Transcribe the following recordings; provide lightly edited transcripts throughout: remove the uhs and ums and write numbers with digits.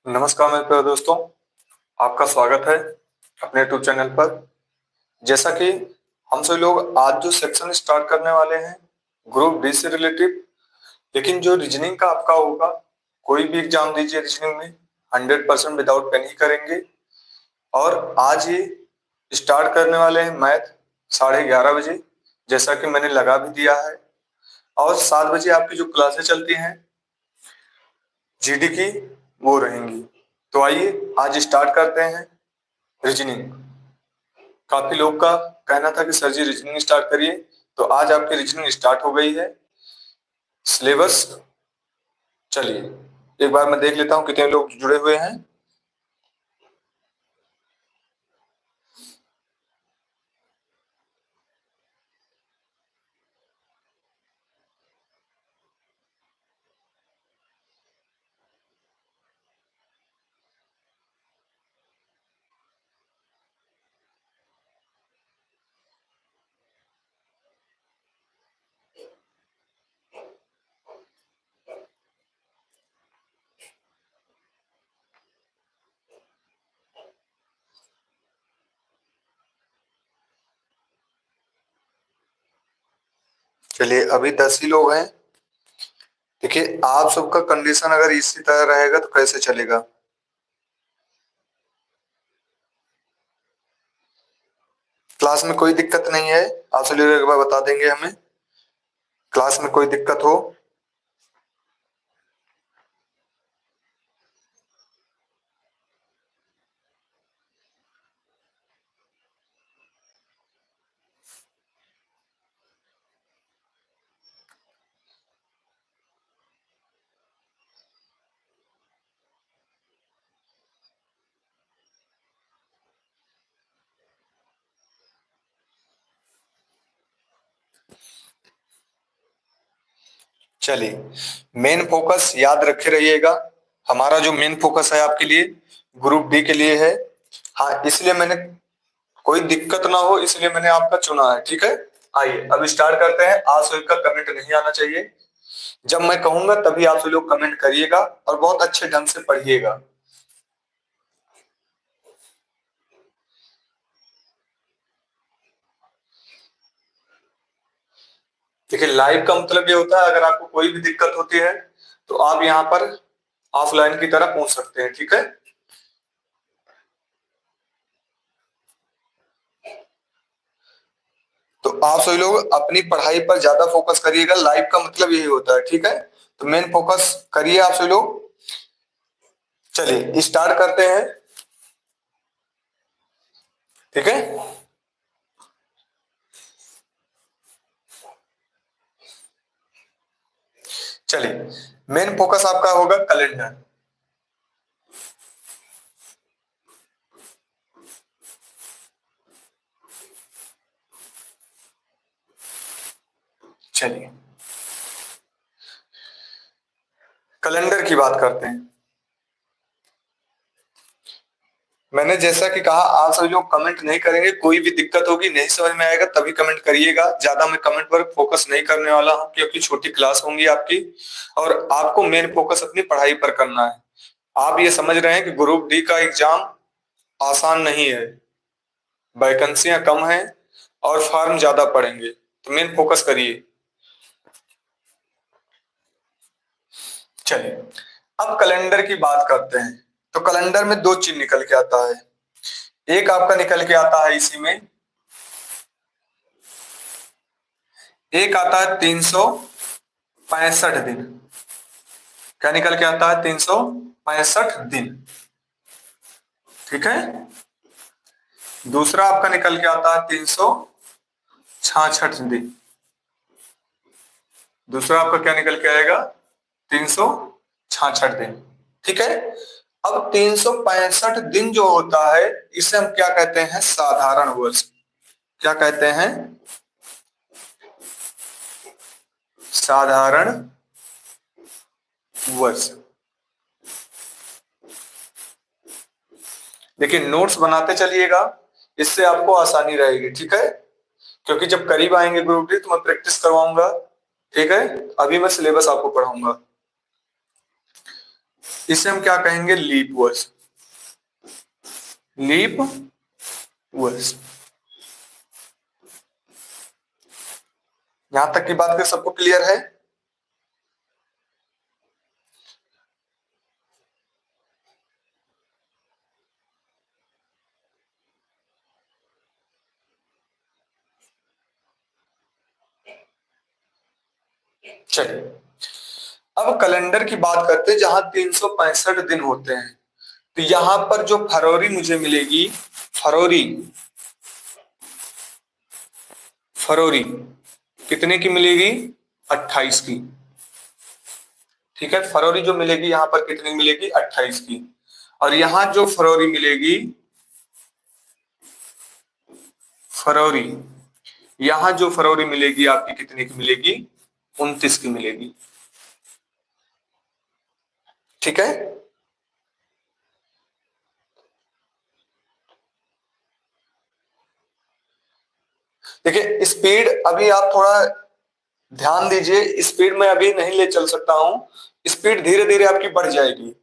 नमस्कार मेरे प्यारे दोस्तों, आपका स्वागत है अपने यूट्यूब चैनल पर। जैसा कि हम सभी लोग आज जो सेक्शन स्टार्ट करने वाले हैं ग्रुप डी से रिलेटिव, लेकिन जो रीजनिंग का आपका होगा, कोई भी एग्जाम दीजिए रीजनिंग में 100% विदाउट पेन ही करेंगे। और आज ही स्टार्ट करने वाले हैं मैथ 11:30 बजे, जैसा कि मैंने लगा भी दिया है। और 7 बजे आपकी जो क्लासें चलती हैं जीडी की, वो रहेंगी। तो आइए आज स्टार्ट करते हैं रीजनिंग। काफी लोग का कहना था कि सर जी रीजनिंग स्टार्ट करिए, तो आज आपकी रीजनिंग स्टार्ट हो गई है। सिलेबस, चलिए एक बार मैं देख लेता हूँ कितने लोग जुड़े हुए हैं। चलिए अभी 10 ही लोग हैं। देखिए आप सबका कंडीशन अगर इसी तरह रहेगा तो कैसे चलेगा। क्लास में कोई दिक्कत नहीं है, आप सब लोग एक बार बता देंगे हमें क्लास में कोई दिक्कत हो। चलिए मेन फोकस याद रखे रहिएगा। हमारा जो मेन फोकस है आपके लिए ग्रुप डी के लिए है। हाँ, इसलिए मैंने, कोई दिक्कत ना हो इसलिए मैंने आपका चुना है, ठीक है। आइए अब स्टार्ट करते हैं। आज सभी का कमेंट नहीं आना चाहिए, जब मैं कहूंगा तभी आप सभी लोग कमेंट करिएगा और बहुत अच्छे ढंग से पढ़िएगा। देखिए लाइव का मतलब ये होता है अगर आपको कोई भी दिक्कत होती है तो आप यहाँ पर ऑफलाइन की तरह पूछ सकते हैं, ठीक है। तो आप सभी लोग अपनी पढ़ाई पर ज्यादा फोकस करिएगा, लाइव का मतलब यही होता है, ठीक है। तो मेन फोकस करिए आप सभी लोग। चलिए स्टार्ट करते हैं, ठीक है। चलिए मेन फोकस आपका होगा कैलेंडर। चलिए कैलेंडर की बात करते हैं। मैंने जैसा कि कहा आप सभी लोग कमेंट नहीं करेंगे, कोई भी दिक्कत होगी नहीं समझ में आएगा तभी कमेंट करिएगा। ज्यादा मैं कमेंट पर फोकस नहीं करने वाला हूं क्योंकि छोटी क्लास होंगी आपकी और आपको मेन फोकस अपनी पढ़ाई पर करना है। आप ये समझ रहे हैं कि ग्रुप डी का एग्जाम आसान नहीं है, वैकेंसियां कम हैं और फॉर्म ज्यादा पड़ेंगे, तो मेन फोकस करिए। चलिए अब कैलेंडर की बात करते हैं। तो कैलेंडर में दो चीज निकल के आता है। एक आपका निकल के आता है इसी में, एक आता है 365 दिन। क्या निकल के आता है? 365 दिन, ठीक है। दूसरा आपका निकल के आता है 366 दिन। दूसरा आपका क्या निकल के आएगा? 366 दिन, ठीक है। अब 365 दिन जो होता है इसे हम क्या कहते हैं? साधारण वर्ष। क्या कहते हैं? साधारण वर्ष। देखिए नोट्स बनाते चलिएगा, इससे आपको आसानी रहेगी, ठीक है। क्योंकि जब करीब आएंगे ग्रुप डी तो मैं प्रैक्टिस करवाऊंगा, ठीक है। अभी मैं सिलेबस आपको पढ़ाऊंगा। इसे हम क्या कहेंगे, लीप वर्ष। लीप वर्ष। यहां तक की बात कर सबको क्लियर है? चलिए अब कैलेंडर की बात करते हैं जहां 365 दिन होते हैं। तो यहां पर जो फरवरी मुझे मिलेगी, फरवरी, फरवरी कितने की मिलेगी, 28 की। ठीक है, फरवरी जो मिलेगी यहां पर कितनी मिलेगी, 28 की। और यहां जो फरवरी मिलेगी, फरवरी, यहां जो फरवरी मिलेगी आपकी कितने की मिलेगी, 29 की मिलेगी। ठीक है, देखिए स्पीड अभी आप थोड़ा ध्यान दीजिए, स्पीड में अभी नहीं ले चल सकता हूं, स्पीड धीरे धीरे आपकी बढ़ जाएगी।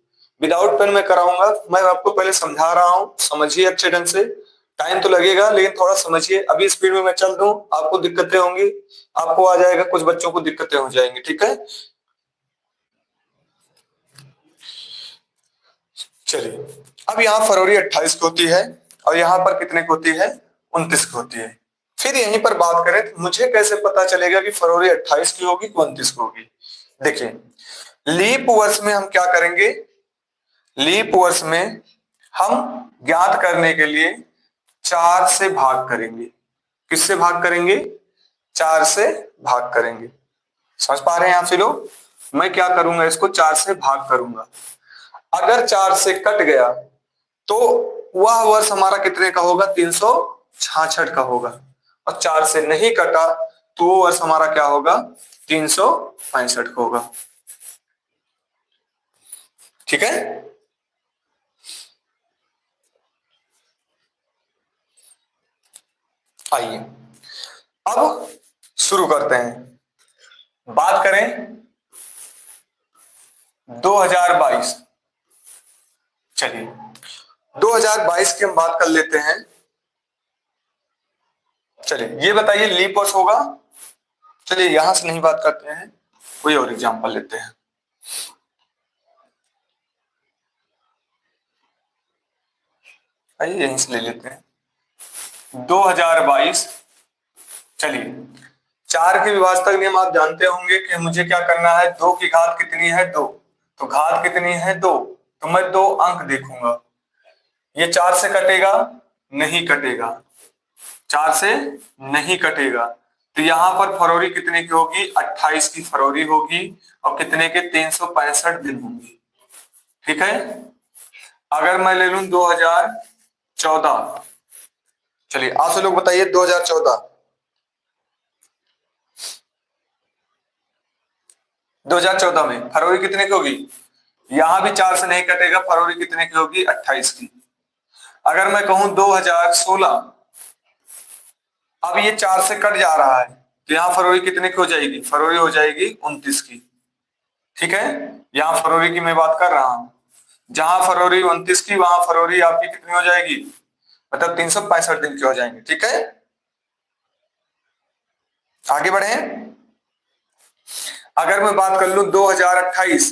विदाउट पेन में कराऊंगा, मैं आपको पहले समझा रहा हूं, समझिए अच्छे ढंग से। टाइम तो लगेगा लेकिन थोड़ा समझिए। अभी स्पीड में मैं चल दूं आपको दिक्कतें होंगी, आपको आ जाएगा, कुछ बच्चों को दिक्कतें हो जाएंगी। ठीक है, चलिए अब यहाँ फरवरी 28 की होती है और यहाँ पर कितने की होती है, 29 की होती है। फिर यहीं पर बात करें तो मुझे कैसे पता चलेगा कि फरवरी 28 की होगी कि 29 की होगी। देखिए लीप वर्ष में हम क्या करेंगे, लीप वर्ष में हम ज्ञात करने के लिए 4 से भाग करेंगे। किससे भाग करेंगे, 4 से भाग करेंगे। समझ पा रहे हैं आप सभी लोग? मैं क्या करूंगा, इसको 4 से भाग करूंगा। अगर 4 से कट गया तो वह वर्ष हमारा कितने का होगा, 366 का होगा। और 4 से नहीं कटा तो वो वर्ष हमारा क्या होगा, 365 का होगा। ठीक है, आइए अब शुरू करते हैं। बात करें 2022, चलिए 2022 की हम बात कर लेते हैं। चलिए ये बताइए लीप वर्ष होगा, चलिए यहां से नहीं बात करते हैं, कोई और एग्जांपल लेते हैं। आइए यहीं से ले लेते हैं 2022। चलिए 4 के विभाजक नियम आप जानते होंगे कि मुझे क्या करना है, 2 की घात कितनी है, 2, तो घात कितनी है, 2, तो मैं 2 अंक देखूंगा। ये 4 से कटेगा, नहीं कटेगा, 4 से नहीं कटेगा। तो यहां पर फरवरी कितने की होगी, 28 की फरवरी होगी और कितने के, 365 दिन होंगे। ठीक है, अगर मैं ले लूं 2014, चलिए आप सब लोग बताइए 2014, 2014 में फरवरी कितने की होगी, यहां भी 4 से नहीं कटेगा, फरवरी कितने की होगी, 28 की। अगर मैं कहूं 2016, अब ये 4 से कट जा रहा है तो यहां फरवरी कितने की हो जाएगी, फरवरी हो जाएगी 29 की। ठीक है, यहां फरवरी की मैं बात कर रहा हूं, जहां फरवरी 29 की वहां फरवरी आपकी कितनी हो जाएगी, मतलब 365 दिन की हो जाएंगे। ठीक है, आगे बढ़े। अगर मैं बात कर लूं 2028,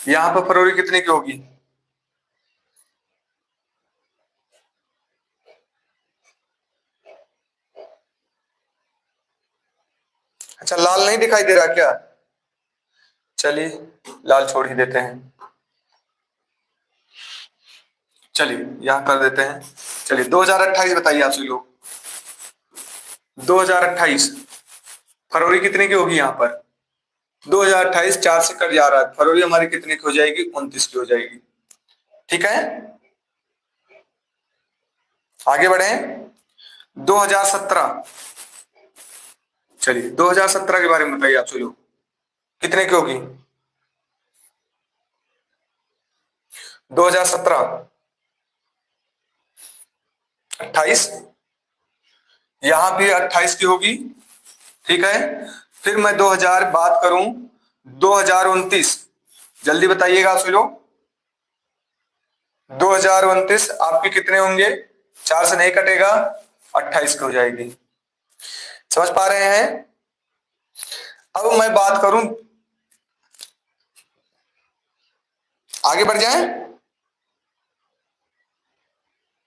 यहां पर फरवरी कितने की होगी, अच्छा लाल नहीं दिखाई दे रहा क्या, चलिए लाल छोड़ ही देते हैं, चलिए यहां कर देते हैं। चलिए 2028 बताइए आप सभी लोग, 2028 फरवरी कितने की होगी, यहां पर 2028 4 से कट जा रहा है, फरवरी हमारी कितने की हो जाएगी, 29 की हो जाएगी। ठीक है, आगे बढ़े 2017, चलिए 2017 के बारे में बताइए आप सभी लोग, कितने की होगी 2017, 28, यहां भी 28 की होगी। ठीक है, फिर मैं 2000 बात करूं 2029, जल्दी बताइएगा आप सभी लोग। 2029 आपके कितने होंगे? 4 से नहीं कटेगा, 28 की हो जाएगी। समझ पा रहे हैं? अब मैं बात करूं, आगे बढ़ जाएं।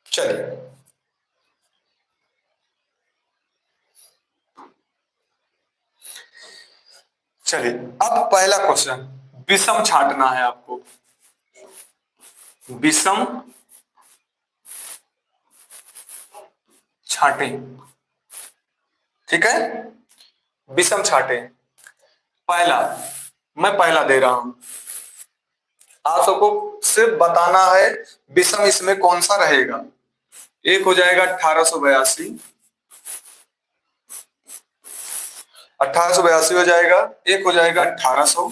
चलिए चलिए, अब पहला क्वेश्चन, विषम छांटना है आपको। विषम छांटे, ठीक है, विषम छांटे। मैं पहला दे रहा हूं, आप सबको सिर्फ बताना है विषम इसमें कौन सा रहेगा। एक हो जाएगा 1882, 1882 हो जाएगा। एक हो जाएगा 1800,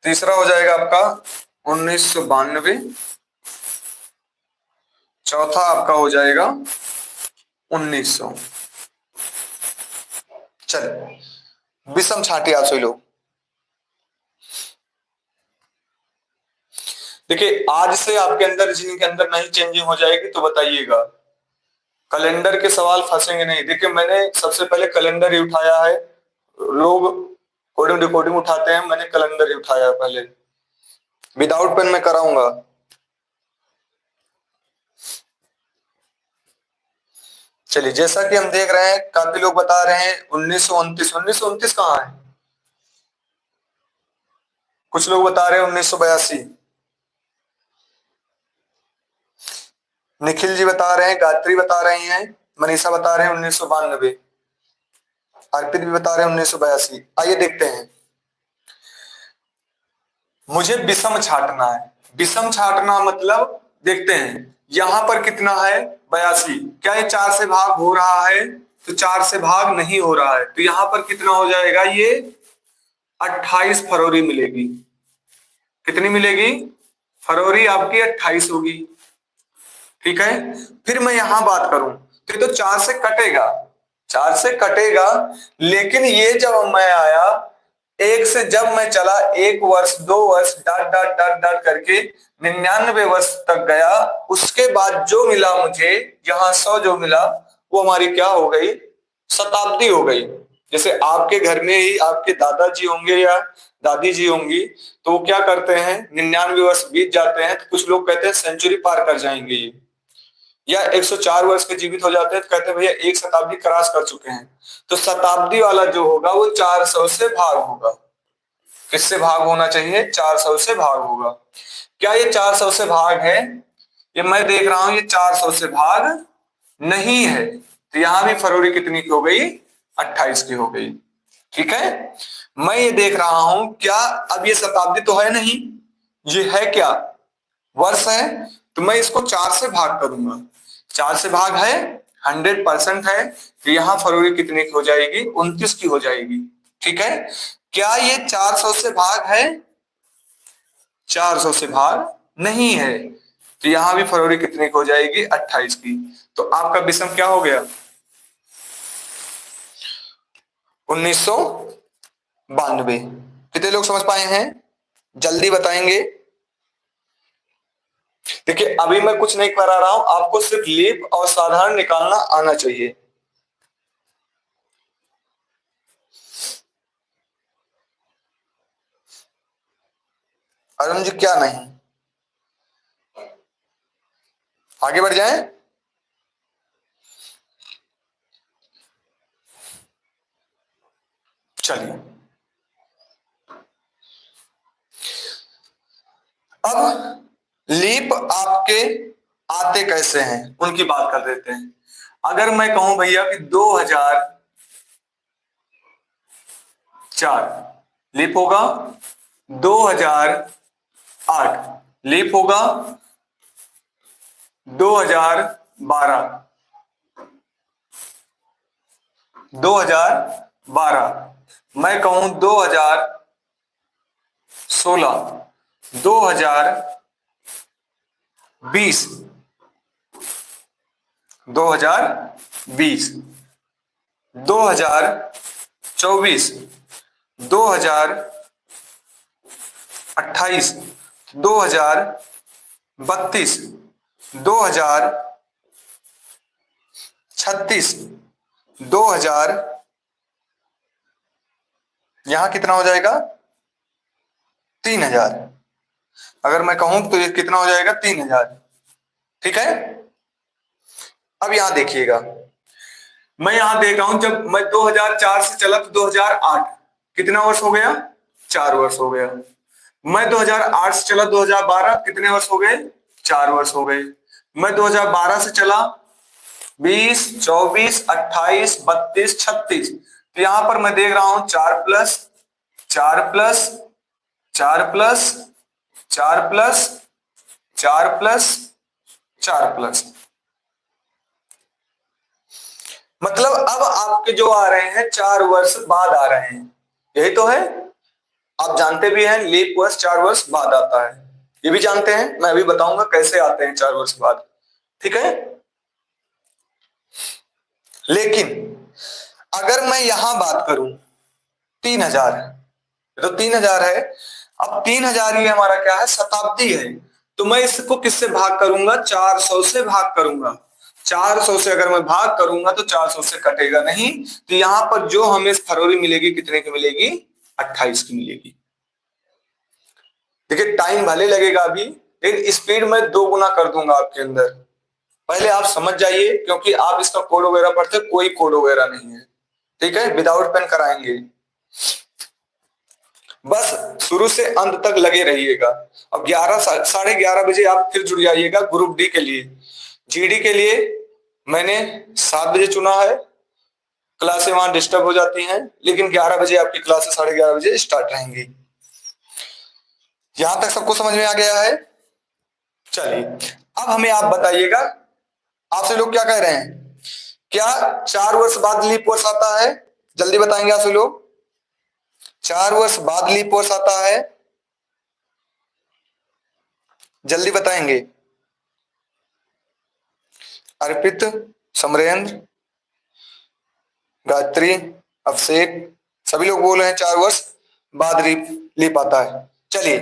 तीसरा हो जाएगा आपका 1992, चौथा आपका हो जाएगा 1900। चलिए, विषम छांटे आप सभी लोग। देखिए, आज से आपके अंदर जिनके अंदर नई चेंजिंग हो जाएगी तो बताइएगा, कैलेंडर के सवाल फंसेंगे नहीं। देखिए, मैंने सबसे पहले कैलेंडर ही उठाया है। लोग कोडिंग डिकोडिंग उठाते हैं, मैंने कैलेंडर ही उठाया है पहले। विदाउट पेन में कराऊंगा। चलिए, जैसा कि हम देख रहे हैं काफी लोग बता रहे हैं 1929। 1929 कहाँ है? कुछ लोग बता रहे हैं 1982। निखिल जी बता रहे हैं, गायत्री बता रही हैं, मनीषा बता रहे हैं 1992, अर्पित भी बता रहे हैं 1982। आइए देखते हैं। मुझे विषम छांटना है। विषम छांटना मतलब देखते हैं यहां पर कितना है, 82। क्या ये 4 से भाग हो रहा है? तो 4 से भाग नहीं हो रहा है, तो यहां पर कितना हो जाएगा, ये 28 फरवरी मिलेगी। कितनी मिलेगी? फरवरी आपकी 28 होगी, ठीक है। फिर मैं यहां बात करूं तो ये तो 4 से कटेगा, 4 से कटेगा, लेकिन ये जब मैं आया, एक से जब मैं चला, 1 वर्ष 2 वर्ष डॉट डॉट डॉट डॉट करके 99 वर्ष तक गया, उसके बाद जो मिला मुझे यहाँ 100 जो मिला, वो हमारी क्या हो गई, शताब्दी हो गई। जैसे आपके घर में ही आपके दादाजी होंगे या दादी जी होंगी, तो वो क्या करते हैं, 99 वर्ष बीत जाते हैं तो कुछ लोग कहते हैं सेंचुरी पार कर जाएंगे ये, या 104 वर्ष के जीवित हो जाते हैं तो कहते हैं भैया 1 शताब्दी क्रॉस कर चुके हैं। तो शताब्दी वाला जो होगा वो 400 से भाग होगा। किससे भाग होना चाहिए? 400 से भाग होगा। क्या ये 400 से भाग है? ये मैं देख रहा हूं ये 400 से भाग नहीं है, तो यहां भी फरवरी कितनी की हो गई, 28 की हो गई, ठीक है। मैं ये देख रहा हूं क्या, अब ये शताब्दी तो है नहीं, ये है क्या, वर्ष है, तो मैं इसको 4 से भाग करूंगा। 4 से भाग है, 100% है, तो यहां फरवरी कितने की हो जाएगी, 29 की हो जाएगी, ठीक है। क्या ये 400 से भाग है? 400 से भाग नहीं है, तो यहां भी फरवरी कितने की हो जाएगी, 28 की। तो आपका विषम क्या हो गया, 1992। कितने लोग समझ पाए हैं? जल्दी बताएंगे। देखिए, अभी मैं कुछ नहीं करा रहा हूं, आपको सिर्फ लीप और साधारण निकालना आना चाहिए। अरुण जी क्या नहीं, आगे बढ़ जाएं। चलिए, अब लीप आपके आते कैसे हैं उनकी बात कर देते हैं। अगर मैं कहूं भैया कि 2004 लीप होगा, 2008 लीप होगा, 2012, 2012 मैं कहूं 2016, 2020, 2020, 2024, 24, 2028, 2032, 2036, 2000, यहां कितना हो जाएगा 3000। अगर मैं कहूं तो ये कितना हो जाएगा 3000। ठीक है। अब यहां देखिएगा, मैं यहां देख रहा हूं जब मैं 2004 से चला तो 2008, कितना वर्ष हो गया 4 वर्ष हो गया। मैं 2008 से चला 2012, कितने वर्ष हो गए 4 वर्ष हो गए। मैं 2012 से चला 20, 24, 28, 32, 36, तो यहां पर मैं देख रहा हूं 4 plus 4 plus 4 plus 4 plus 4 plus 4 plus, मतलब अब आपके जो आ रहे हैं 4 वर्ष बाद आ रहे हैं, यही तो है। आप जानते भी हैं लीप वर्ष 4 वर्ष बाद आता है, ये भी जानते हैं, मैं अभी बताऊंगा कैसे आते हैं 4 वर्ष बाद। ठीक है। लेकिन अगर मैं यहां बात करूं 3000, तो 3000 है। अब 3000 ये हमारा क्या है शताब्दी है, तो मैं इसको किससे भाग करूंगा 400 से भाग करूंगा। 400 से अगर मैं भाग करूंगा तो 400 से कटेगा नहीं, तो यहां पर जो हमें फरवरी मिलेगी कितने की मिलेगी 28 की मिलेगी। देखिए टाइम भले लगेगा अभी, लेकिन स्पीड में 2 गुना कर दूंगा आपके अंदर। पहले आप समझ जाइए, क्योंकि आप इसका कोड वगैरह पढ़ते, कोई कोड वगैरह नहीं है। ठीक है, विदाउट पेन कराएंगे, बस शुरू से अंत तक लगे रहिएगा। अब 11 साढ़े 11 बजे आप फिर जुड़ जाइएगा ग्रुप डी के लिए। जीडी के लिए मैंने 7 बजे चुना है, क्लासें वहां डिस्टर्ब हो जाती हैं, लेकिन 11 बजे आपकी क्लासें 11:30 बजे स्टार्ट रहेंगी। यहां तक सबको समझ में आ गया है। चलिए अब हमें आप बताइएगा, आपसे लोग क्या कह रहे हैं, क्या 4 वर्ष बाद लीप वर्ष आता है? जल्दी बताएंगे आपसे लोग, 4 वर्ष बाद लीप वर्ष आता है? जल्दी बताएंगे। अर्पित, समरेंद्र, गायत्री, अभिषेक, सभी लोग बोल रहे हैं 4 वर्ष बाद लीप आता है। चलिए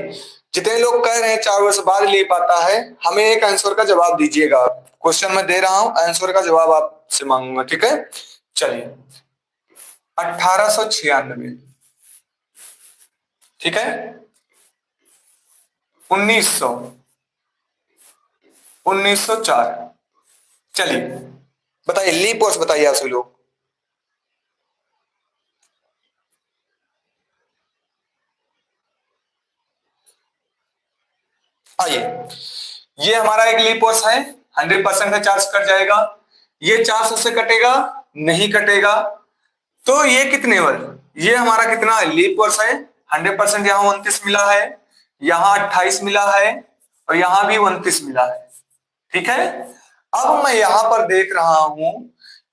जितने लोग कह रहे हैं 4 वर्ष बाद लीप आता है, हमें एक आंसर का जवाब दीजिएगा। क्वेश्चन मैं दे रहा हूं, आंसर का जवाब आपसे मांगूंगा। ठीक है। चलिए 1896, ठीक है, 1900, 1904। चलिए बताइए लीप वर्ष बताइए आप सभी लोग। आइए, ये हमारा एक लीप वर्ष है, 100% का चार्ज कट जाएगा। ये 400 से कटेगा नहीं कटेगा, तो ये कितने वर्ष, ये हमारा कितना लीप वर्ष है 100%। यहाँ 29 मिला है, यहाँ 28 मिला है, और यहाँ भी 29 मिला है। ठीक है। अब मैं यहां पर देख रहा हूं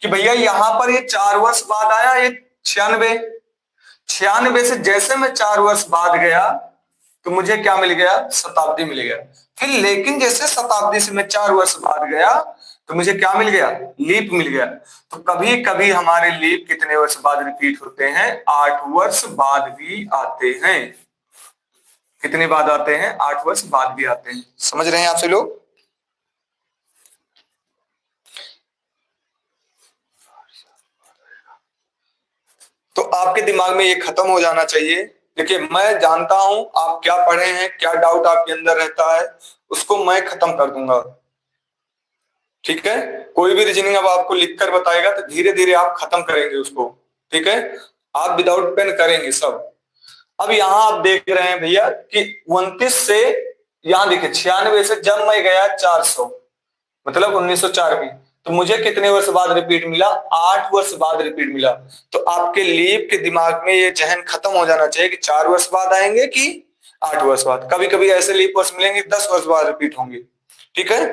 कि भैया यहां पर ये 4 वर्ष बाद आया, ये 96, 96 से जैसे मैं 4 वर्ष बाद गया तो मुझे क्या मिल गया शताब्दी मिल गया। फिर लेकिन जैसे शताब्दी से मैं 4 वर्ष बाद गया तो मुझे क्या मिल गया लीप मिल गया। तो कभी कभी हमारे लीप कितने वर्ष बाद रिपीट होते हैं 8 वर्ष बाद भी आते हैं। कितने बाद आते हैं 8 वर्ष बाद भी आते हैं। समझ रहे हैं आपसे लोग। तो आपके दिमाग में ये खत्म हो जाना चाहिए। देखिए मैं जानता हूं आप क्या पढ़े हैं, क्या डाउट आपके अंदर रहता है, उसको मैं खत्म कर दूंगा। ठीक है। कोई भी रीजनिंग अब आपको लिखकर बताएगा तो धीरे धीरे आप खत्म करेंगे उसको। ठीक है। आप विदाउट पेन करेंगे सब। अब यहां आप देख रहे हैं भैया कि 29 से यहां देखिए 96 से जब मैं गया 400, मतलब 1904 में, तो मुझे कितने वर्ष बाद रिपीट मिला 8 वर्ष बाद रिपीट मिला। तो आपके लीप के दिमाग में ये जहन खत्म हो जाना चाहिए कि 4 वर्ष बाद आएंगे कि 8 वर्ष बाद। कभी कभी ऐसे लीप वर्ष मिलेंगे 10 वर्ष बाद रिपीट होंगे। ठीक है।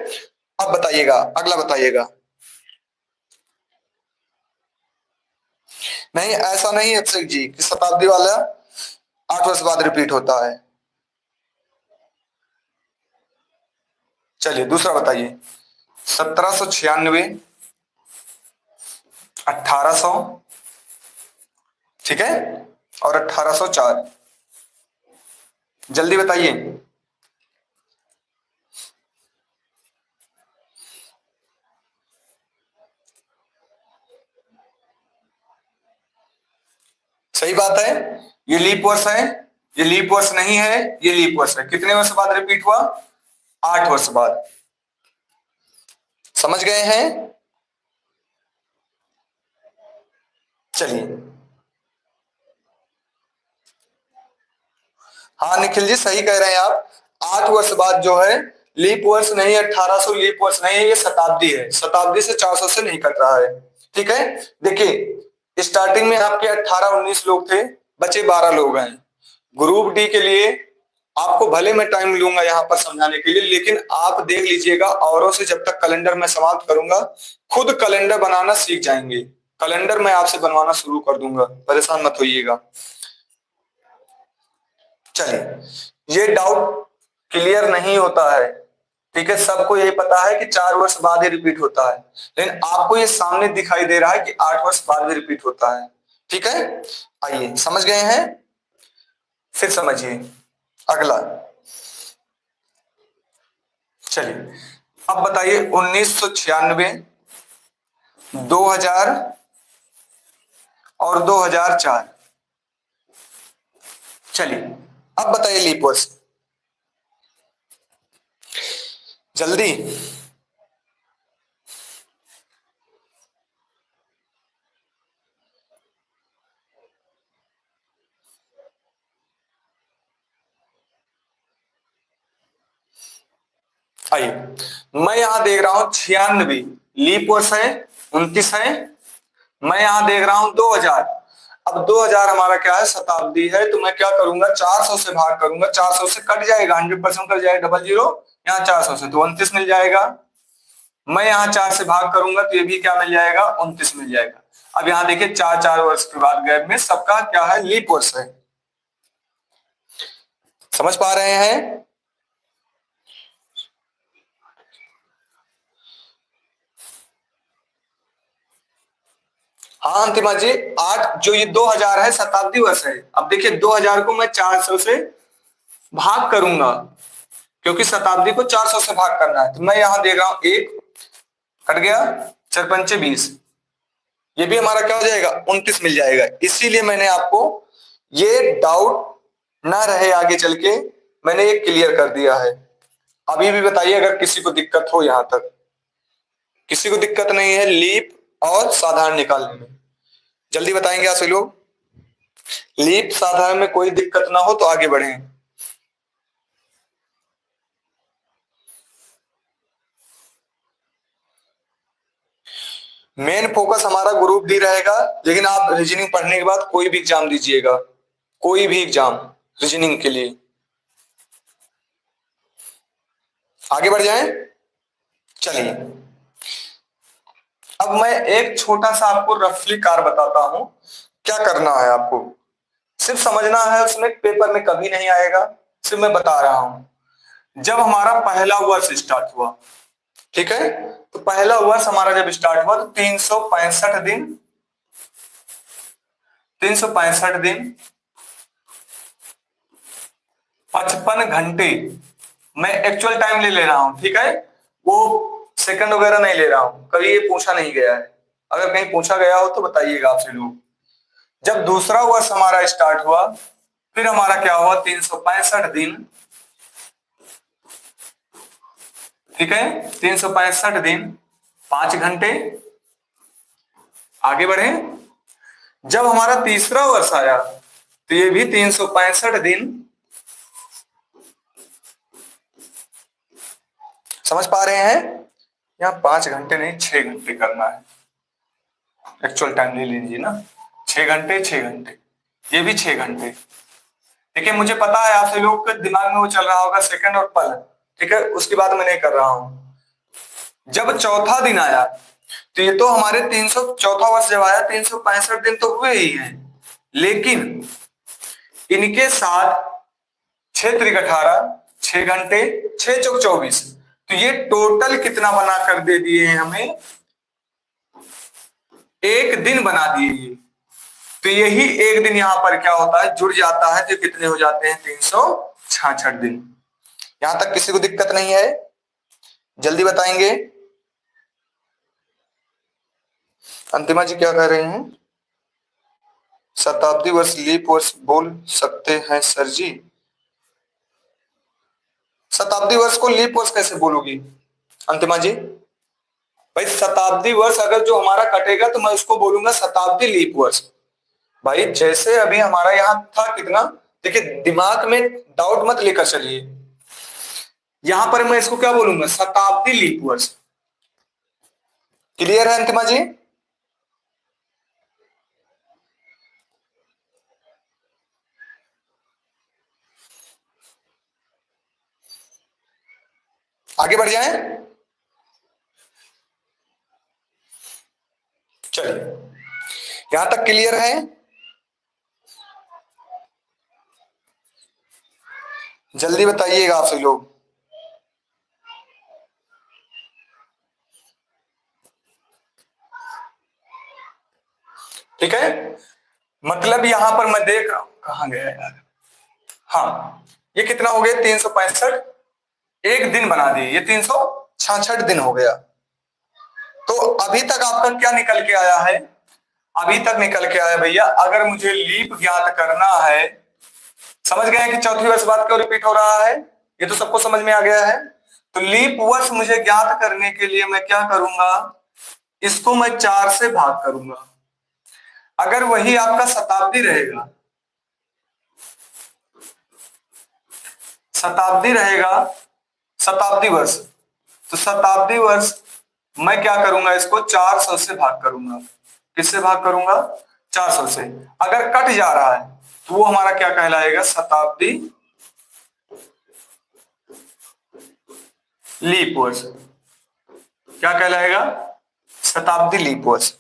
अब बताइएगा, अगला बताइएगा। नहीं ऐसा नहीं अभिषेक जी कि शताब्दी वाला 8 वर्ष बाद रिपीट होता है। चलिए दूसरा बताइए। 1796, 1800, ठीक है, और 1804। जल्दी बताइए। सही बात है, ये लीप वर्ष है, ये लीप वर्ष नहीं है, ये लीप वर्ष है। कितने वर्ष बाद रिपीट हुआ? 8 वर्ष बाद। समझ गए हैं? चलिए, हाँ निखिल जी सही कह रहे हैं आप। 8 वर्ष बाद जो है, लीप वर्ष नहीं है, 1800 लीप वर्ष नहीं है, ये शताब्दी है। शताब्दी से 400 से नहीं कट रहा है। ठीक है, देखिए स्टार्टिंग में आपके 18-19 लोग थे, बचे 12 लोग हैं। ग्रुप डी के लिए आपको भले मैं टाइम लूंगा यहाँ पर समझाने के लिए, लेकिन आप देख लीजिएगा औरों से जब तक कैलेंडर मैं समाप्त करूंगा, खुद कैलेंडर बनाना सीख जाएंगे। कैलेंडर मैं आपसे बनवाना शुरू कर दूंगा, परेशान मत होइएगा। चलिए, ये डाउट क्लियर नहीं होता है, ठीक है, सबको यही पता है कि 4 वर्ष बाद ही रिपीट होता है, लेकिन आपको ये सामने दिखाई दे रहा है कि 8 वर्ष बाद भी रिपीट होता है। ठीक है, आइए समझ गए हैं, फिर समझिए अगला। चलिए, अब बताइए 1996, 2000 और 2004। चलिए, अब बताइए लीप वर्ष, जल्दी। आइए, मैं यहां देख रहा हूं 96 लीप वर्ष है, 29 है। मैं यहां देख रहा हूं 2000। अब 2000 हमारा क्या है, शताब्दी है, तो मैं क्या करूंगा, 400 से भाग करूंगा। 400 से कट जाएगा, 100% कट जाएगा, डबल जीरो यहाँ 400 से तो 29 मिल जाएगा। मैं यहाँ 4 से भाग करूंगा तो ये भी क्या मिल जाएगा, 29 मिल जाएगा। अब यहाँ देखिए 4 वर्ष के बाद गैप में सबका क्या है, लीप वर्ष है। समझ पा रहे हैं? हाँ अंतिमा जी, 8 जो ये 2000 है शताब्दी वर्ष है। अब देखिए 2000 को मैं 400 से भाग करूंगा, क्योंकि शताब्दी को 400 से भाग करना है। तो मैं यहां दे रहा हूं 1 कट गया, 4 पंचे 20, ये भी हमारा क्या हो जाएगा, 29 मिल जाएगा। इसीलिए मैंने आपको ये डाउट ना रहे आगे चल के, मैंने ये क्लियर कर दिया है। अभी भी बताइए अगर किसी को दिक्कत हो, यहां तक किसी को दिक्कत नहीं है लीप और साधारण निकालने में? जल्दी बताएंगे आप सभी लोग। लीप साधारण में कोई दिक्कत ना हो तो आगे बढ़ें। मेन फोकस हमारा ग्रुप डी रहेगा, लेकिन आप रीजनिंग पढ़ने के बाद कोई भी एग्जाम दीजिएगा, कोई भी एग्जाम रीजनिंग के लिए। आगे बढ़ जाएं। चलिए, अब मैं एक छोटा सा आपको रफली कार बताता हूं, क्या करना है आपको, सिर्फ समझना है, उसमें पेपर में कभी नहीं आएगा, सिर्फ मैं बता रहा हूं। जब हमारा पहला वर्ष स्टार्ट हुआ, ठीक है, तो पहला वर्ष हमारा जब स्टार्ट हुआ तो 365 दिन, 365 दिन 55 घंटे, मैं एक्चुअल टाइम ले रहा हूं, ठीक है, वो सेकंड वगैरह नहीं ले रहा हूं, कभी ये पूछा नहीं गया है। अगर कहीं पूछा गया हो तो बताइएगा आपसे लोग। जब दूसरा वर्ष हमारा स्टार्ट हुआ, फिर हमारा क्या हुआ, 365 दिन, ठीक है, 365 दिन 5 घंटे। आगे बढ़े, जब हमारा तीसरा वर्ष आया तो ये भी 365 दिन, समझ पा रहे हैं? यहाँ 5 घंटे नहीं 6 घंटे करना है, एक्चुअल टाइम ले लीजिए ना, 6 घंटे 6 घंटे, ये भी 6 घंटे। देखिए मुझे पता है आपसे लोग के दिमाग में वो चल रहा होगा सेकंड और पल, ठीक है, उसकी बात मैं नहीं कर रहा हूं। जब चौथा दिन आया तो ये तो हमारे 300, चौथा वर्ष जब आया 365 दिन तो हुए ही हैं, लेकिन इनके साथ 6 त्रिक 18, 6 घंटे, 6 चौक 24, तो ये टोटल कितना बना कर दे दिए हैं हमें, एक दिन बना दिए ये, तो यही एक दिन यहाँ पर क्या होता है, जुड़ जाता है, तो कितने हो जाते हैं, 366 दिन। यहां तक किसी को दिक्कत नहीं है? जल्दी बताएंगे। अंतिमा जी क्या कह रहे हैं? शताब्दी वर्ष लीप वर्ष बोल सकते हैं सर जी? शताब्दी वर्ष को लीप वर्ष कैसे बोलोगी अंतिमा जी? भाई शताब्दी वर्ष अगर जो हमारा कटेगा तो मैं उसको बोलूंगा शताब्दी लीप वर्ष। भाई जैसे अभी हमारा यहाँ था कितना, देखिए दिमाग में डाउट मत लेकर चलिए, यहां पर मैं इसको क्या बोलूंगा, शताब्दी लीप वर्ष। क्लियर है अंतिमा जी? आगे बढ़ जाए, चलिए यहां तक क्लियर है? जल्दी बताइएगा आप सभी लोग। ठीक है, मतलब यहां पर मैं देख रहा हूं, कहां गया यार, हाँ ये कितना हो गया, 365, एक दिन बना दिए, ये 366 दिन हो गया। तो अभी तक आपका क्या निकल के आया है, अभी तक निकल के आया भैया, अगर मुझे लीप ज्ञात करना है, समझ गए कि चौथी वर्ष बाद क्यों रिपीट हो रहा है, ये तो सबको समझ में आ गया है। तो लीप वर्ष मुझे ज्ञात करने के लिए मैं क्या करूंगा, इसको मैं 4 से भाग करूंगा। अगर वही आपका शताब्दी रहेगा, शताब्दी रहेगा, शताब्दी वर्ष, तो शताब्दी वर्ष मैं क्या करूंगा, इसको 400 से भाग करूंगा। किससे भाग करूंगा, 400 से। अगर कट जा रहा है तो वो हमारा क्या कहलाएगा, शताब्दी लीप वर्ष। क्या कहलाएगा, शताब्दी लीप वर्ष।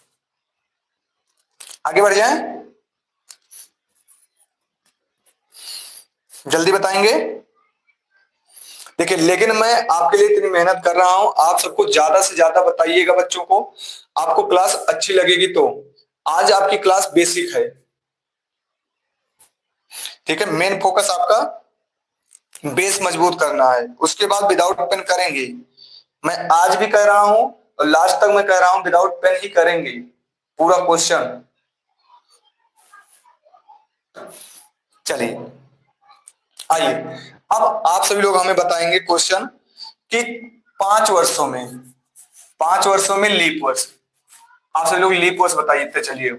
आगे बढ़ जाए, जल्दी बताएंगे। देखिए लेकिन मैं आपके लिए इतनी मेहनत कर रहा हूं, आप सबको ज्यादा से ज्यादा बताइएगा बच्चों को, आपको क्लास अच्छी लगेगी। तो आज आपकी क्लास बेसिक है, ठीक है, मेन फोकस आपका बेस मजबूत करना है, उसके बाद विदाउट पेन करेंगे। मैं आज भी कह रहा हूं और लास्ट तक मैं कह रहा हूं, विदाउट पेन ही करेंगे पूरा क्वेश्चन। चलिए आइए, अब आप सभी लोग हमें बताएंगे क्वेश्चन कि 5 वर्षों में लीप वर्ष, आप सभी लोग लीप वर्ष बताइए। तो चलिए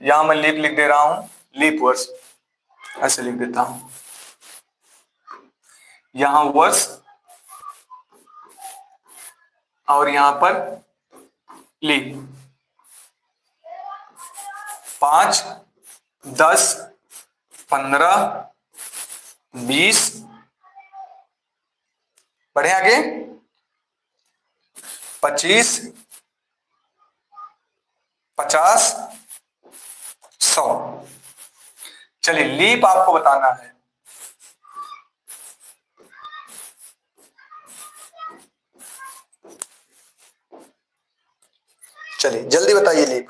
यहां मैं लीप लिख दे रहा हूं, लीप वर्ष ऐसे लिख देता हूं, यहां वर्ष और यहां पर लीप। 5, 10, 15, 20, बढ़े आगे, 25, 50, 100। चलिए लीप आपको बताना है। चलिए जल्दी बताइए लीप।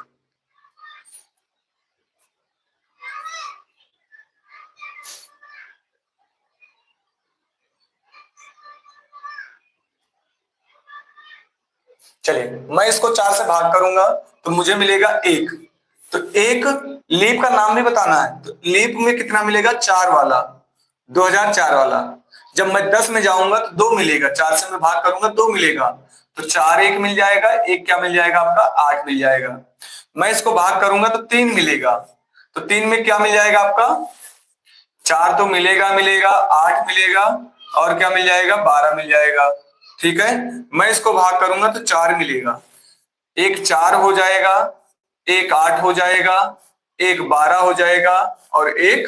चलिए मैं इसको 4 से भाग करूंगा तो मुझे मिलेगा 1। तो एक लीप का नाम भी बताना है, तो लीप में कितना मिलेगा, 4 वाला, 2004 वाला। जब मैं 10 में जाऊंगा तो 2 मिलेगा, 4 से मैं भाग करूंगा 2 मिलेगा, तो 4 1 मिल जाएगा, एक क्या मिल जाएगा आपका, 8 मिल जाएगा। मैं इसको भाग करूंगा तो 3 मिलेगा, तो 3 में क्या मिल जाएगा आपका, 4 तो मिलेगा मिलेगा, 8 मिलेगा, और क्या मिल जाएगा, 12 मिल जाएगा। ठीक है, मैं इसको भाग करूंगा तो 4 मिलेगा, एक 4 हो जाएगा, एक 8 हो जाएगा, एक 12 हो जाएगा, और एक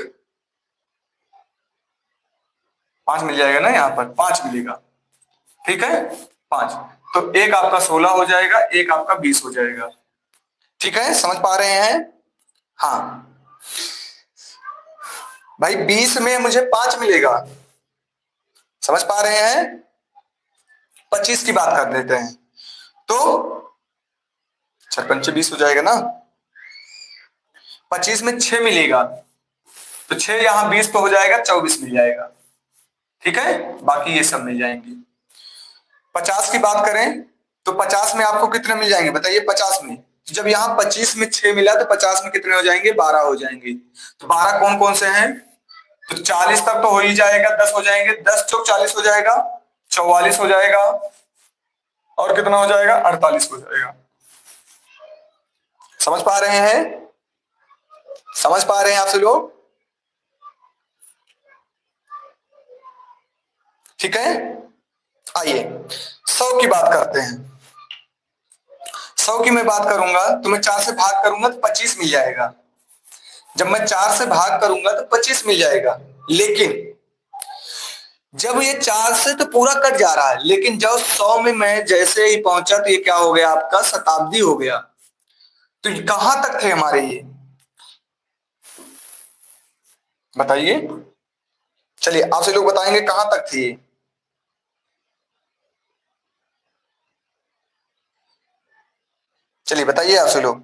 5 मिल जाएगा ना, यहाँ पर 5 मिलेगा। ठीक है, 5, तो एक आपका 16 हो जाएगा, एक आपका 20 हो जाएगा। ठीक है, समझ पा रहे हैं? हाँ भाई 20 में मुझे 5 मिलेगा, समझ पा रहे हैं? 25 की बात कर लेते हैं, तो 56 20 हो जाएगा ना। 25 में 6 मिलेगा तो 6 यहां 20 तो हो जाएगा, 24 मिल जाएगा। ठीक है, बाकी ये सब मिल जाएंगे। 50 की बात करें तो 50 में आपको कितने मिल जाएंगे बताइए? 50 में जब यहाँ 25 में 6 मिला तो 50 में कितने हो जाएंगे? 12 हो जाएंगे। तो 12 कौन कौन से हैं? तो 40 तक तो हो ही जाएगा, 10 हो जाएंगे, 10 चौक 40 हो जाएगा, 44 हो जाएगा, और कितना हो जाएगा? 48 हो जाएगा। समझ पा रहे हैं? समझ पा रहे हैं आपसे लोग? ठीक है, आइए 100 की बात करते हैं। 100 की मैं बात करूंगा तो मैं 4 से भाग करूंगा तो 25 मिल जाएगा। जब मैं 4 से भाग करूंगा तो 25 मिल जाएगा, लेकिन जब ये 4 से तो पूरा कट जा रहा है, लेकिन जब 100 में मैं जैसे ही पहुंचा तो ये क्या हो गया? आपका शताब्दी हो गया। तो ये कहां तक थे हमारे? ये बताइए, चलिए आपसे लोग बताएंगे कहां तक थी ये। चलिए बताइए आपसे लोग।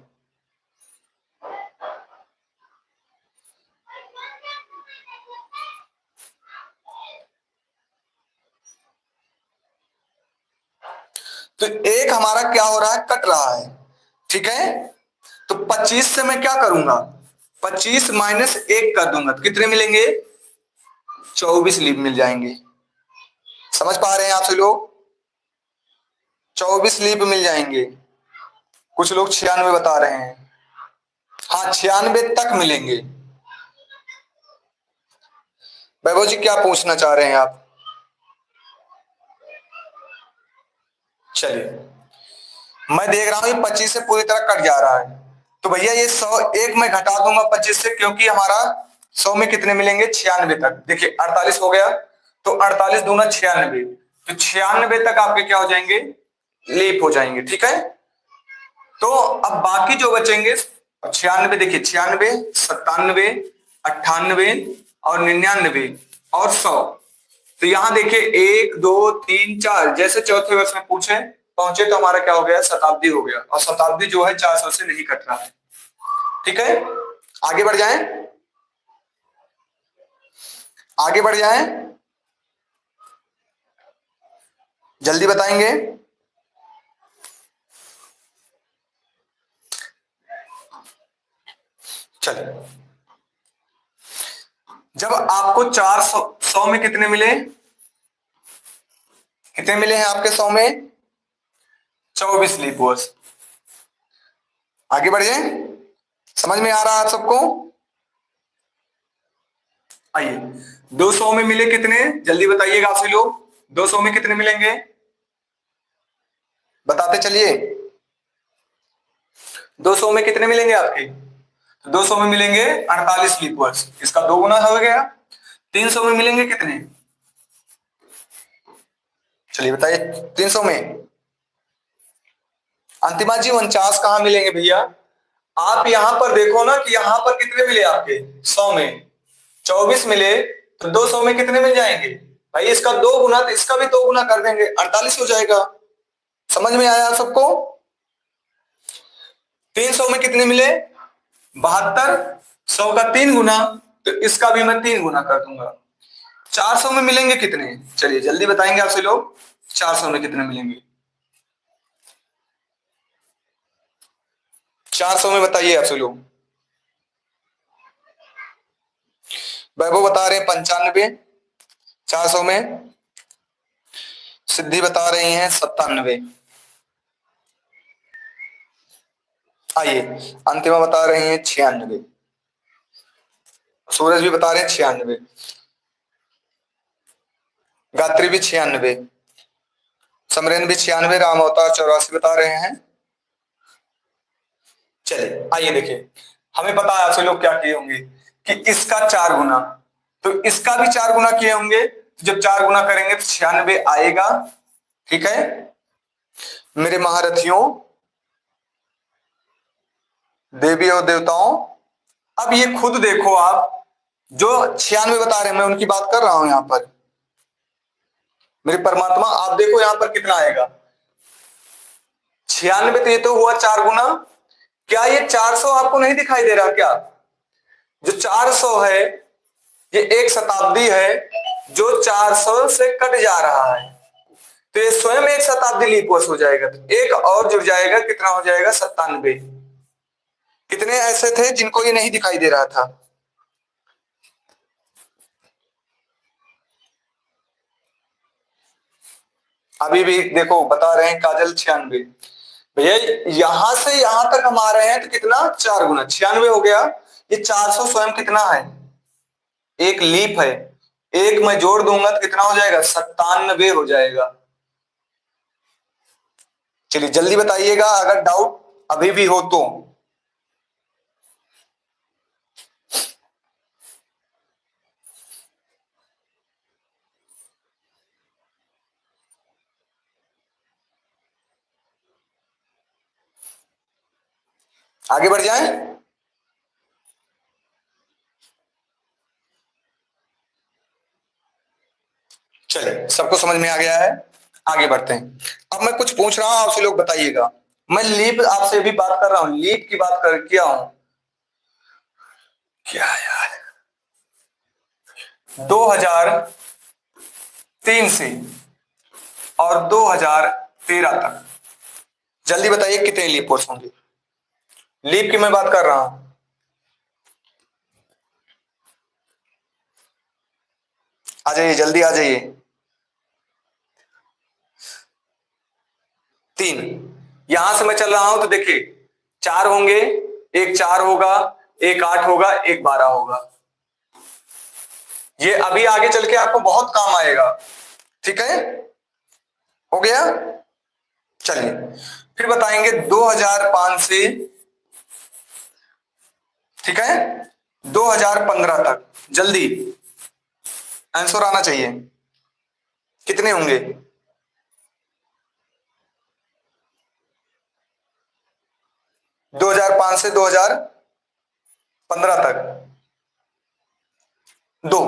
तो एक हमारा क्या हो रहा है? कट रहा है। ठीक है, तो 25 से मैं क्या करूंगा? 25 माइनस 1 कर दूंगा तो कितने मिलेंगे? 24 लीप मिल जाएंगे। समझ पा रहे हैं आपसे लोग? 24 लीप मिल जाएंगे। कुछ लोग 96 बता रहे हैं। हाँ, 96 तक मिलेंगे। वैभव जी क्या पूछना चाह रहे हैं आप? चलिए, मैं देख रहा हूं ये 25 से पूरी तरह कट जा रहा है, तो भैया ये 100 एक मैं घटा दूंगा 25 से, क्योंकि हमारा 100 में कितने मिलेंगे? 96 तक। देखिए 48 हो गया, तो 48 दूना 96, तो 96 तक आपके क्या हो जाएंगे? लीप हो जाएंगे। ठीक है, तो अब बाकी जो बचेंगे 96, देखिए 96, 97, 98 और 99 और 100। तो यहां देखिए 1 2 3 4, जैसे चौथे वर्ष में पूछे पहुंचे तो हमारा क्या हो गया? शताब्दी हो गया, और शताब्दी जो है 400 से नहीं कट रहा है। ठीक है, आगे बढ़ जाएं, आगे बढ़ जाएं, जल्दी बताएंगे। चलिए, जब आपको 400 में कितने मिले? कितने मिले हैं आपके 100 में? 24 लीप वर्ष। आगे बढ़िए, समझ में आ रहा है आप सबको? आइए 200 में मिले कितने? जल्दी बताइएगा आपसे लोग, 200 में कितने मिलेंगे? बताते चलिए, 200 में कितने मिलेंगे आपके? 200 में मिलेंगे 48 लीप वर्ष, इसका 2 गुना हो गया। 300 में मिलेंगे कितने? चलिए बताइए, 300 में अंतिमा जी 49 कहां मिलेंगे भैया? आप यहां पर देखो ना कि यहां पर कितने मिले आपके? 100 में 24 मिले, तो 200 में कितने मिल जाएंगे? भाई इसका 2 गुना, तो इसका भी 2 गुना कर देंगे, 48 हो जाएगा। समझ में आया सबको? 300 में कितने मिले? 72, 100 का 3 गुना, तो इसका भी मैं 3 गुना कर दूंगा। 400 में मिलेंगे कितने? चलिए जल्दी बताएंगे आपसे लोग, 400 में कितने मिलेंगे? 400 में बताइए आपसे लोग। वैभव बता रहे हैं 95, 400 में। सिद्धि बता रही हैं 97। आइए अंतिमा बता रहे हैं 96। सूरज भी बता रहे हैं 96। गायत्री भी 96। समरेन भी 96। राम अवतार 84 बता रहे हैं। चलिए आइए देखिए, हमें पता है आपसे लोग क्या किए होंगे कि इसका 4 गुना, तो इसका भी 4 गुना किए होंगे। जब 4 गुना करेंगे तो 96 आएगा। ठीक है मेरे महारथियों, देवी और देवताओं, अब ये खुद देखो आप, जो 96 बता रहे हैं मैं उनकी बात कर रहा हूं यहां पर। मेरे परमात्मा आप देखो यहां पर कितना आएगा? 96, तो ये तो हुआ 4 गुना। क्या ये 400 आपको नहीं दिखाई दे रहा क्या? जो 400 है ये एक शताब्दी है जो 400 से कट जा रहा है, तो ये स्वयं एक शताब्दी लीप वर्ष हो जाएगा। तो एक और जुड़ जाएगा, कितना हो जाएगा? 97। कितने ऐसे थे जिनको ये नहीं दिखाई दे रहा था? अभी भी देखो बता रहे हैं काजल 96। भैया यहां से यहां तक हम आ रहे हैं तो कितना? 4 गुना 96 हो गया। ये 400 स्वयं कितना है? एक लीप है। एक मैं जोड़ दूंगा तो कितना हो जाएगा? 97 हो जाएगा। चलिए जल्दी बताइएगा अगर डाउट अभी भी हो तो। आगे बढ़ जाएं। चलिए सबको समझ में आ गया है, आगे बढ़ते हैं। अब मैं कुछ पूछ रहा हूं, आपसे लोग बताइएगा। मैं लीप आपसे भी बात कर रहा हूं, लीप की बात कर किया हूं क्या यार? 2003 से और 2013 तक जल्दी बताइए कितने लीप वर्ष होंगे? लीप की मैं बात कर रहा हूं। आ जाइए जल्दी आ जाइए। 3। यहां से मैं चल रहा हूं तो देखिए 4 होंगे, एक 4 होगा, एक 8 होगा, एक 12 होगा। ये अभी आगे चल के आपको बहुत काम आएगा। ठीक है, हो गया। चलिए फिर बताएंगे 2005 से, ठीक है, 2015 तक। जल्दी आंसर आना चाहिए, कितने होंगे? 2005 से 2015 तक। 2,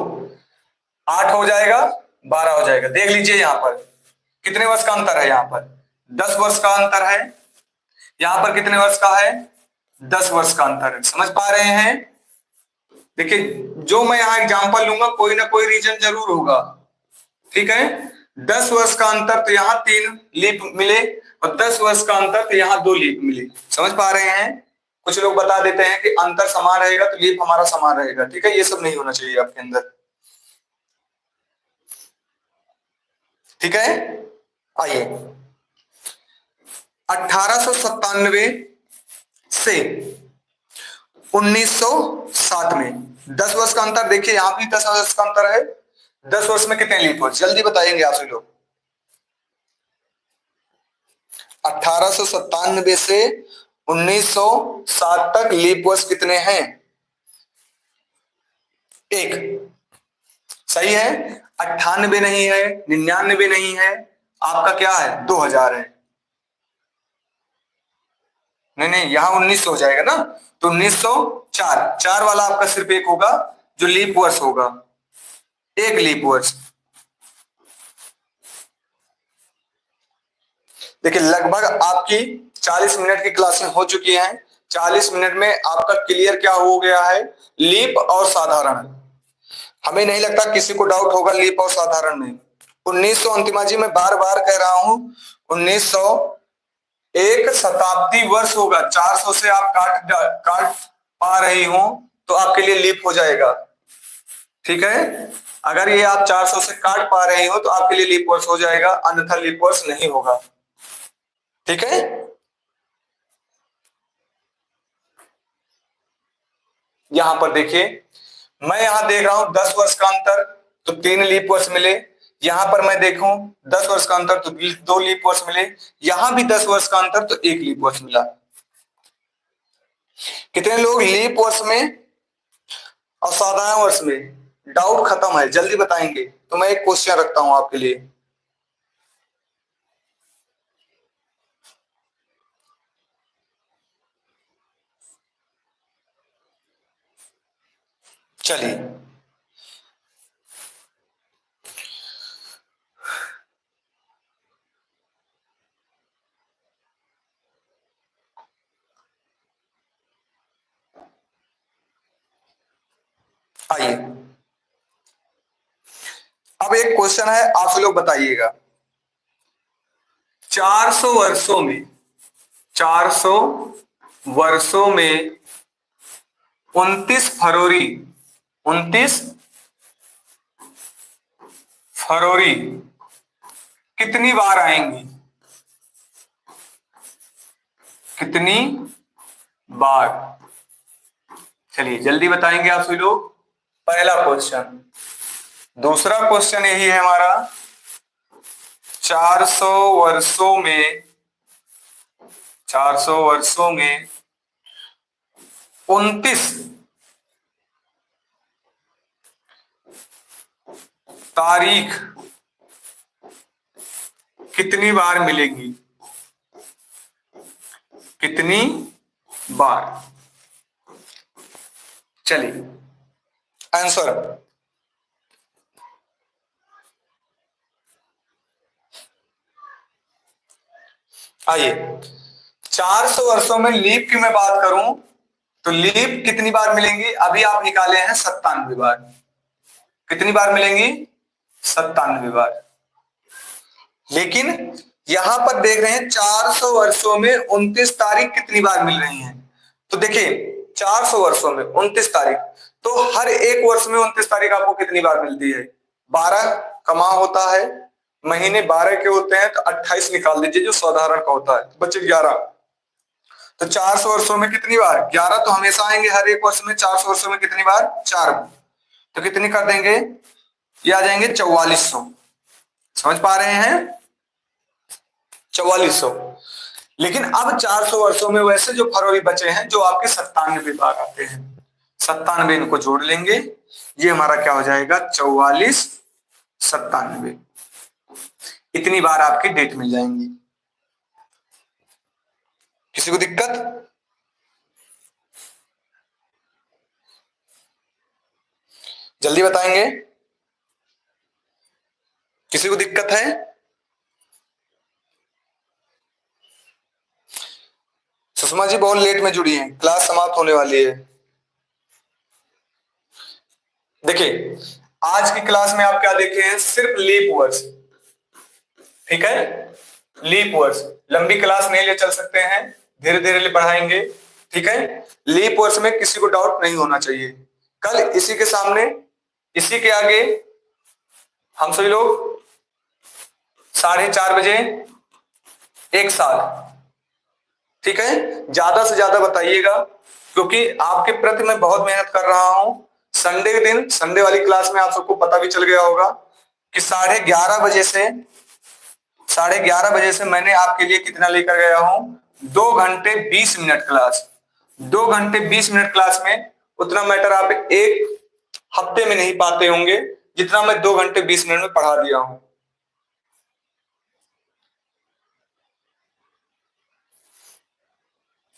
8 हो जाएगा, 12 हो जाएगा। देख लीजिए यहां पर कितने वर्ष का अंतर है। यहां पर 10 वर्ष का अंतर है, यहां पर कितने वर्ष का है? 10 वर्ष का अंतर है। समझ पा रहे हैं? देखिए जो मैं यहां एग्जांपल लूंगा कोई ना कोई रीजन जरूर होगा। ठीक है, 10 वर्ष का अंतर तो यहां 3 लीप मिले, और 10 वर्ष का अंतर तो यहां 2 लीप मिले। समझ पा रहे हैं? कुछ लोग बता देते हैं कि अंतर समान रहेगा तो लीप हमारा समान रहेगा। ठीक है, ये सब नहीं होना चाहिए आपके अंदर। ठीक है, आइए 1897 से 1960 में 10 वर्ष का अंतर। देखिए यहां भी 10 वर्ष का अंतर है। 10 वर्ष में कितने लीप वर्ष जल्दी बताएंगे आप सभी लोग? 1897 से 1960 तक लीप वर्ष कितने हैं? एक। सही है। 98 नहीं है, 99 नहीं है, आपका क्या है? 2000 है। नहीं नहीं, यहां 1900 हो जाएगा ना, तो 1904। 4 वाला आपका सिर्फ एक होगा जो लीप वर्ष होगा, एक लीप वर्ष। देखिए लगभग आपकी 40 मिनट की क्लासें हो चुकी हैं। 40 मिनट में आपका क्लियर क्या हो गया है? लीप और साधारण। हमें नहीं लगता किसी को डाउट होगा लीप और साधारण में। 1900 अंतिमा जी, मैं बार बार कह रहा हूं 1900 एक शताब्दी वर्ष होगा। 400 से आप काट पा रही हो तो आपके लिए लीप हो जाएगा। ठीक है, अगर ये आप 400 से काट पा रही हो तो आपके लिए लीप वर्ष हो जाएगा, अन्यथा लीप वर्ष नहीं होगा। ठीक है, यहां पर देखिए मैं यहां देख रहा हूं 10 वर्ष का अंतर तो 3 लीप वर्ष मिले। यहां पर मैं देखूं 10 वर्ष का अंतर तो 2 लीप वर्ष मिले। यहां भी 10 वर्ष का अंतर तो 1 लीप वर्ष मिला। कितने लोग लीप वर्ष में और साधारण वर्ष में डाउट खत्म है जल्दी बताएंगे? तो मैं एक क्वेश्चन रखता हूं आपके लिए। चलिए आइए अब एक क्वेश्चन है, आप लोग बताइएगा। 400 वर्षों में 400 वर्षों में 29 फरवरी कितनी बार आएंगी? कितनी बार? चलिए जल्दी बताएंगे आप सभी लोग। पहला क्वेश्चन। दूसरा क्वेश्चन यही है हमारा, 400 वर्षों में 29 तारीख कितनी बार मिलेंगी? कितनी बार? चलिए आंसर। आइए 400 वर्षों में लीप की मैं बात करूं तो लीप कितनी बार मिलेंगी? अभी आप निकाले हैं 97 बार। कितनी बार मिलेंगी? 97 बार। लेकिन यहां पर देख रहे हैं 400 वर्षों में 29 तारीख कितनी बार मिल रही हैं। तो देखिए 400 वर्षों में 29 तारीख, तो हर एक वर्ष में 29 तारीख आपको कितनी बार मिलती है? 12 का माह होता है, महीने 12 के होते हैं, तो 28 निकाल दीजिए जो साधारण का होता है, तो बचे 11। तो 400 वर्षों में कितनी बार? 11 तो हमेशा आएंगे हर एक वर्ष में। 400 वर्षों में कितनी बार? 4। तो कितनी कर देंगे? ये आ जाएंगे 4400। समझ पा रहे हैं? 4400। लेकिन अब 400 वर्षों में वैसे जो फरवरी बचे हैं जो आपके 97 बार आते हैं, 97 इनको जोड़ लेंगे, ये हमारा क्या हो जाएगा? 44 97। इतनी बार आपकी डेट मिल जाएंगी। किसी को दिक्कत? जल्दी बताएंगे। किसी को दिक्कत है? सुषमा जी बहुत लेट में जुड़ी हैं, क्लास समाप्त होने वाली है। देखिए आज की क्लास में आप क्या देखे हैं? सिर्फ लीप वर्ष। ठीक है, लीप वर्ष। लंबी क्लास नहीं ले चल सकते हैं, धीरे धीरे बढ़ाएंगे। ठीक है, लीप वर्ष में किसी को डाउट नहीं होना चाहिए। कल इसी के सामने, इसी के आगे हम सभी लोग 4:30 बजे एक साथ, ठीक है, ज्यादा से ज्यादा बताइएगा क्योंकि आपके प्रति मैं बहुत मेहनत कर रहा हूं। संडे के दिन, संडे वाली क्लास में आप सबको पता भी चल गया होगा कि 11:30 बजे से 11:30 मैंने आपके लिए कितना लेकर गया हूं? 2 घंटे 20 मिनट क्लास। 2 घंटे 20 मिनट क्लास में उतना मैटर आप एक हफ्ते में नहीं पाते होंगे जितना मैं 2 घंटे 20 मिनट में पढ़ा दिया हूं।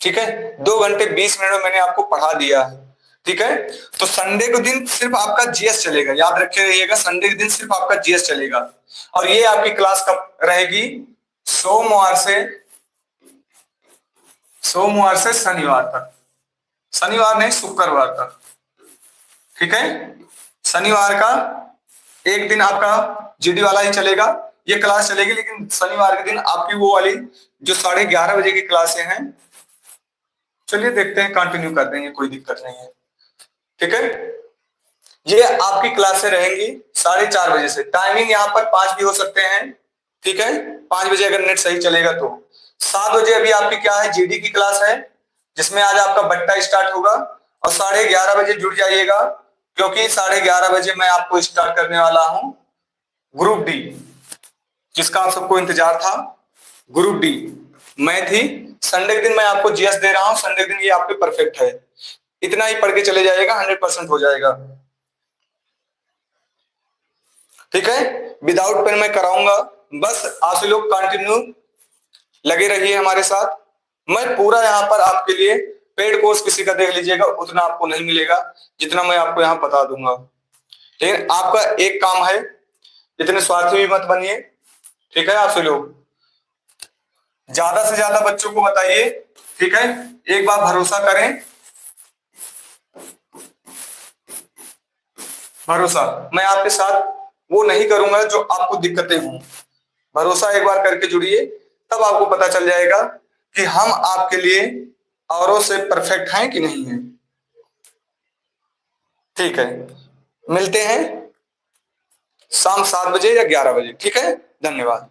ठीक है, 2 घंटे 20 मिनट में मैंने आपको पढ़ा दिया है। ठीक है, तो संडे के दिन सिर्फ आपका जीएस चलेगा, याद रखे रहिएगा, संडे के दिन सिर्फ आपका जीएस चलेगा। और ये आपकी क्लास कब रहेगी? सोमवार से शनिवार तक। शनिवार नहीं, शुक्रवार तक। ठीक है, शनिवार का एक दिन आपका जीडी वाला ही चलेगा, ये क्लास चलेगी, लेकिन शनिवार के दिन आपकी वो वाली जो 11:30 बजे की क्लासें हैं, चलिए देखते हैं, कंटिन्यू कर देंगे, कोई दिक्कत नहीं है। ठीक है, ये आपकी क्लासें रहेंगी 4:30 बजे से। टाइमिंग यहाँ पर 5 भी हो सकते हैं। ठीक है, 5 बजे अगर नेट सही चलेगा तो। 7 बजे अभी आपकी क्या है? जीडी की क्लास है जिसमें आज आपका बट्टा स्टार्ट होगा। और 11:30 बजे जुड़ जाइएगा क्योंकि 11:30 बजे मैं आपको स्टार्ट करने वाला हूं ग्रुप डी, जिसका आप सबको इंतजार था। ग्रुप डी मैं थी। संडे के दिन मैं आपको जीएस दे रहा हूं, संडे के दिन ये आपके परफेक्ट है। इतना ही पढ़ के चले जाएगा, 100% हो जाएगा। ठीक है, विदाउट पेन मैं कराऊंगा, बस आप लोग कंटिन्यू लगे रहिए हमारे साथ। मैं पूरा यहाँ पर आपके लिए पेड कोर्स किसी का देख लीजिएगा, उतना आपको नहीं मिलेगा जितना मैं आपको यहाँ बता दूंगा। लेकिन आपका एक काम है, इतने स्वार्थी भी मत बनिए। ठीक है, आप लोग ज्यादा से ज्यादा बच्चों को बताइए। ठीक है, एक बार भरोसा करें। भरोसा, मैं आपके साथ वो नहीं करूंगा जो आपको दिक्कतें हों। भरोसा एक बार करके जुड़िए, तब आपको पता चल जाएगा कि हम आपके लिए औरों से परफेक्ट हैं कि नहीं है। ठीक है, मिलते हैं शाम 7 बजे या 11 बजे। ठीक है, धन्यवाद।